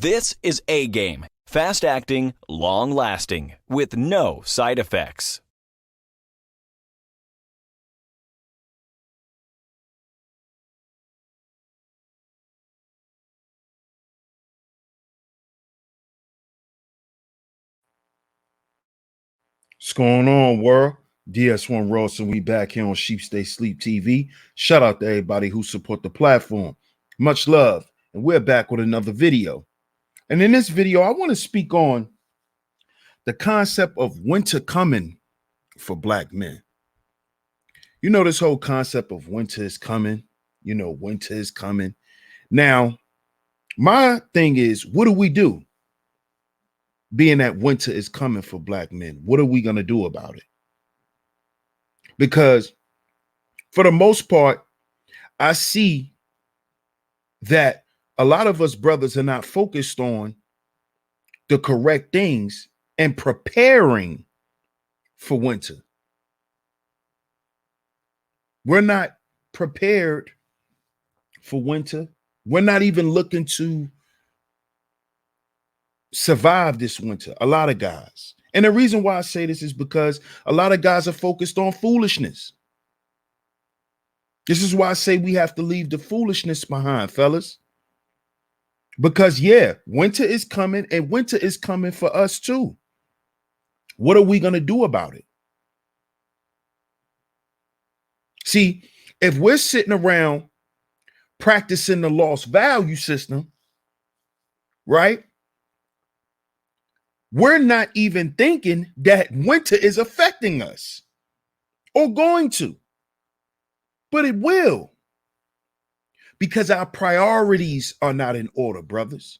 This is A-Game. Fast acting, long lasting, with no side effects. What's going on, world? DS1 Ross, and we back here on Stay Sleep TV. Shout out to everybody who support the platform. Much love, and we're back with another video. And in this video, I want to speak on the concept of winter coming for Black men. You know, this whole concept of winter is coming. You know, winter is coming. Now, my thing is, what do we do? Being that winter is coming for Black men, what are we going to do about it? Because for the most part, I see that a lot of us brothers are not focused on the correct things and preparing for winter. We're not prepared for winter. We're not even looking to survive this winter. A lot of guys. And the reason why I say this is because a lot of guys are focused on foolishness. This is why I say we have to leave the foolishness behind, fellas. Because, yeah, winter is coming, and winter is coming for us too. What are we going to do about it? See, if we're sitting around practicing the lost value system, right? We're not even thinking that winter is affecting us or going to, but it will, because our priorities are not in order, brothers.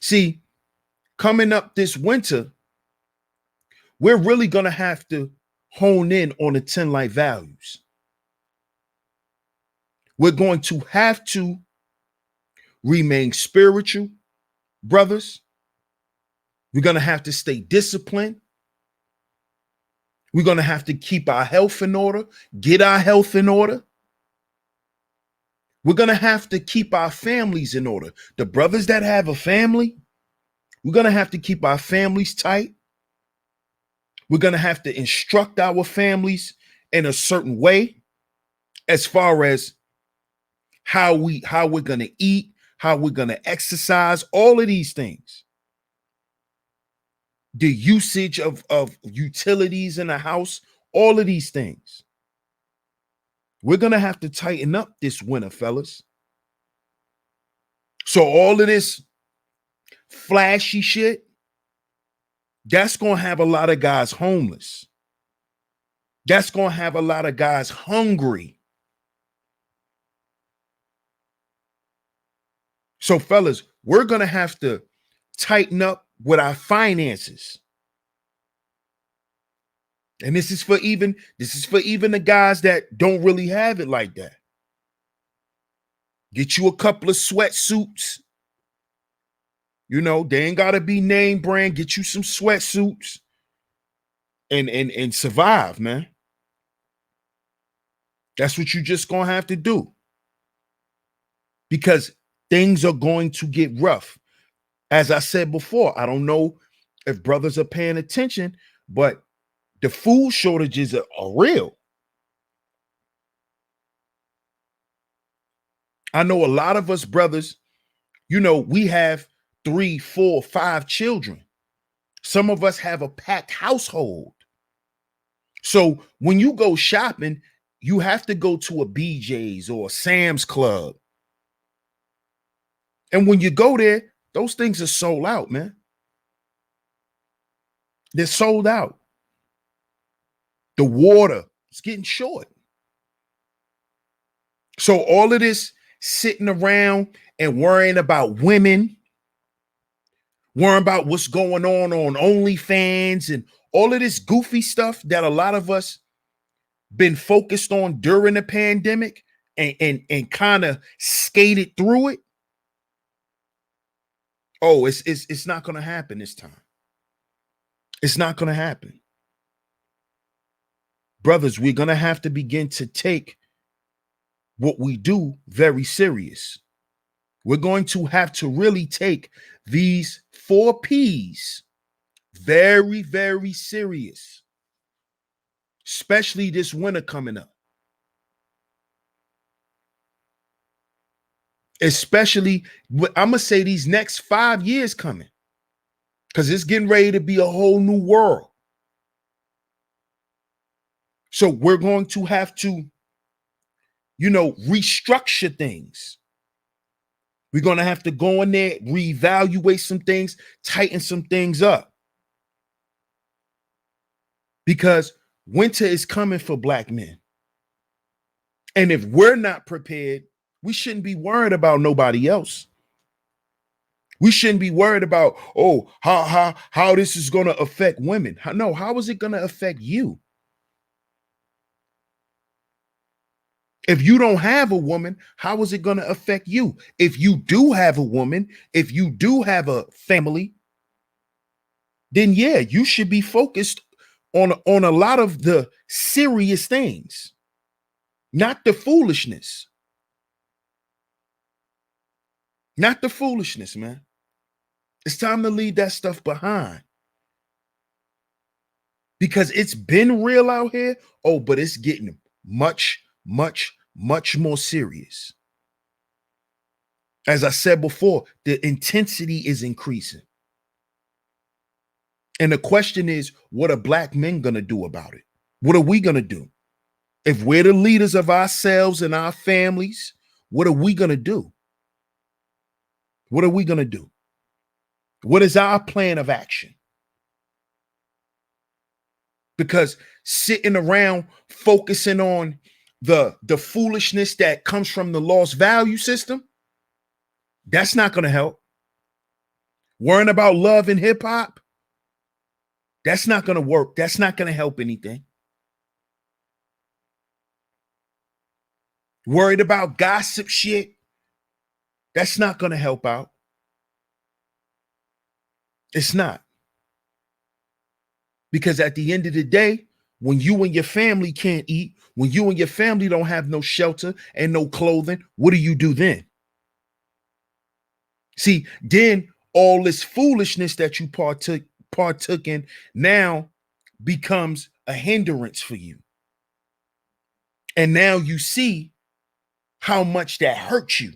See, coming up this winter, we're really going to have to hone in on the 10 life values. We're going to have to remain spiritual, brothers. We're going to have to stay disciplined. We're going to have to keep our health in order, get our health in order. We're going to have to keep our families in order. The brothers that have a family, we're going to have to keep our families tight. We're going to have to instruct our families in a certain way as far as how we're going to eat, how we're going to exercise, all of these things. The usage of utilities in the house, all of these things. We're going to have to tighten up this winter, fellas. So all of this flashy shit, that's going to have a lot of guys homeless. That's going to have a lot of guys hungry. So, fellas, we're going to have to tighten up with our finances. And this is for even the guys that don't really have it like that. Get you a couple of sweatsuits. You know, they ain't gotta be name brand. Get you some sweatsuits and survive, man. That's what you just gonna have to do. Because things are going to get rough. As I said before, I don't know if brothers are paying attention, but the food shortages are real. I know a lot of us brothers, you know, we have 3, 4, 5 children. Some of us have a packed household. So when you go shopping, you have to go to a BJ's or a Sam's Club. And when you go there, those things are sold out, man. They're sold out. The water is getting short. So all of this sitting around and worrying about women, worrying about what's going on OnlyFans and all of this goofy stuff that a lot of us been focused on during the pandemic and kind of skated through it. Oh, it's not going to happen this time. It's not going to happen. Brothers, we're going to have to begin to take what we do very serious. We're going to have to really take these 4 P's very, very serious, especially this winter coming up. Especially, I'm going to say these next 5 years coming, because it's getting ready to be a whole new world. So we're going to have to, restructure things. We're going to have to go in there, reevaluate some things, tighten some things up. Because winter is coming for Black men. And if we're not prepared, we shouldn't be worried about nobody else. We shouldn't be worried about, how this is going to affect women. No, how is it going to affect you? If you don't have a woman, how is it going to affect you? If you do have a woman, if you do have a family, then yeah, you should be focused on a lot of the serious things, not the foolishness. Not the foolishness, man. It's time to leave that stuff behind. Because it's been real out here. Oh, but it's getting much, much, much more serious. As I said before, the intensity is increasing. And the question is, what are Black men going to do about it? What are we going to do? If we're the leaders of ourselves and our families, what are we going to do? What are we going to do? What is our plan of action? Because sitting around focusing on the foolishness that comes from the lost value system, that's not going to help. Worrying about love and hip hop, that's not going to work. That's not going to help anything. Worried about gossip shit, that's not going to help out. It's not. Because at the end of the day, when you and your family can't eat, when you and your family don't have no shelter and no clothing, what do you do then? See, then all this foolishness that you partook in now becomes a hindrance for you. And now you see how much that hurts you.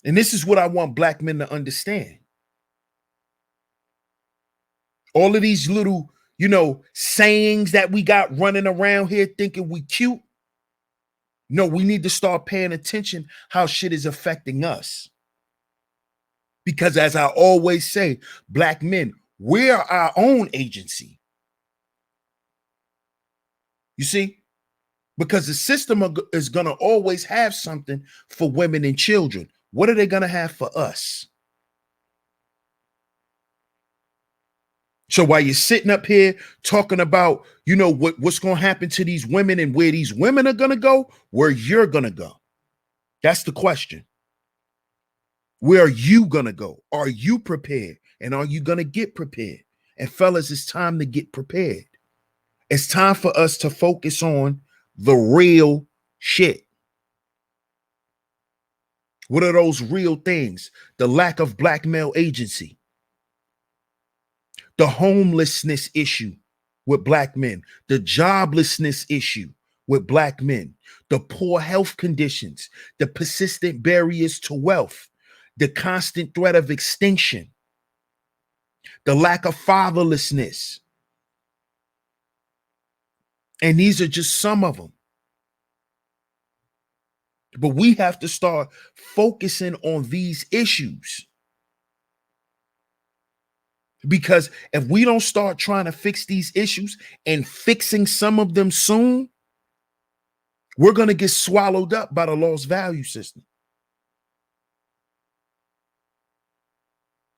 And this is what I want Black men to understand. All of these little, sayings that we got running around here thinking we cute. No, we need to start paying attention how shit is affecting us. Because as I always say, Black men, we're our own agency. You see? Because the system is going to always have something for women and children. What are they going to have for us? So while you're sitting up here talking about, what's going to happen to these women and where these women are going to go, where you're going to go. That's the question. Where are you going to go? Are you prepared? And are you going to get prepared? And fellas, it's time to get prepared. It's time for us to focus on the real shit. What are those real things? The lack of Black male agency. The homelessness issue with Black men, the joblessness issue with Black men, the poor health conditions, the persistent barriers to wealth, the constant threat of extinction, the lack of fatherlessness. And these are just some of them. But we have to start focusing on these issues. Because if we don't start trying to fix these issues and fixing some of them soon, we're going to get swallowed up by the lost value system.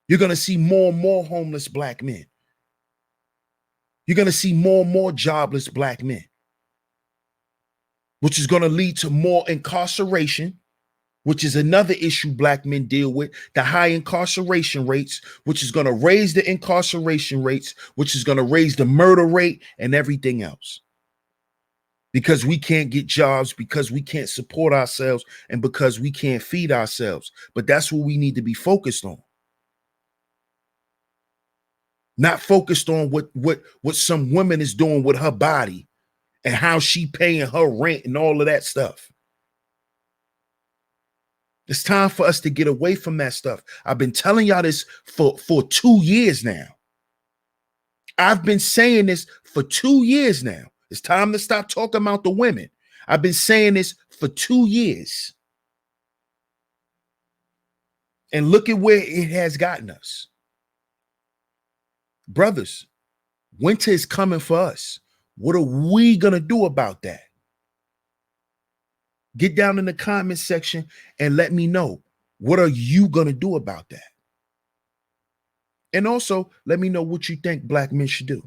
You're going to see more and more homeless Black men. You're going to see more and more jobless Black men, which is going to lead to more incarceration, which is another issue Black men deal with, the high incarceration rates, which is going to raise the incarceration rates, which is going to raise the murder rate and everything else. because we can't get jobs, because we can't support ourselves, and because we can't feed ourselves. But that's what we need to be focused on. Not focused on what some woman is doing with her body and how she paying her rent and all of that stuff. It's time for us to get away from that stuff. I've been telling y'all this for 2 years now. I've been saying this for 2 years now. It's time to stop talking about the women. I've been saying this for 2 years. And look at where it has gotten us. Brothers, winter is coming for us. What are we going to do about that? Get down in the comment section and let me know. What are you going to do about that? And also, let me know what you think black men should do.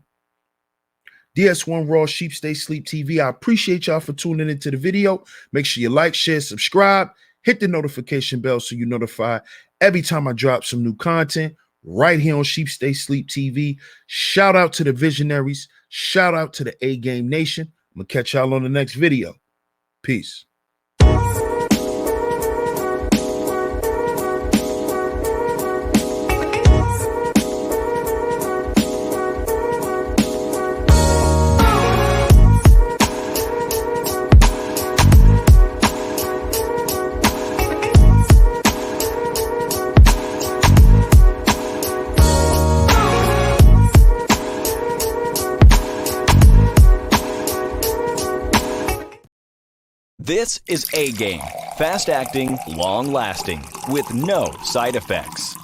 DS1 Raw Sheep Stay Sleep TV. I appreciate y'all for tuning into the video. Make sure you like, share, subscribe, hit the notification bell so you're notified every time I drop some new content right here on Sheep Stay Sleep TV. Shout out to the visionaries. Shout out to the A Game Nation. I'm going to catch y'all on the next video. Peace. This is A Game. Fast acting, long lasting, with no side effects.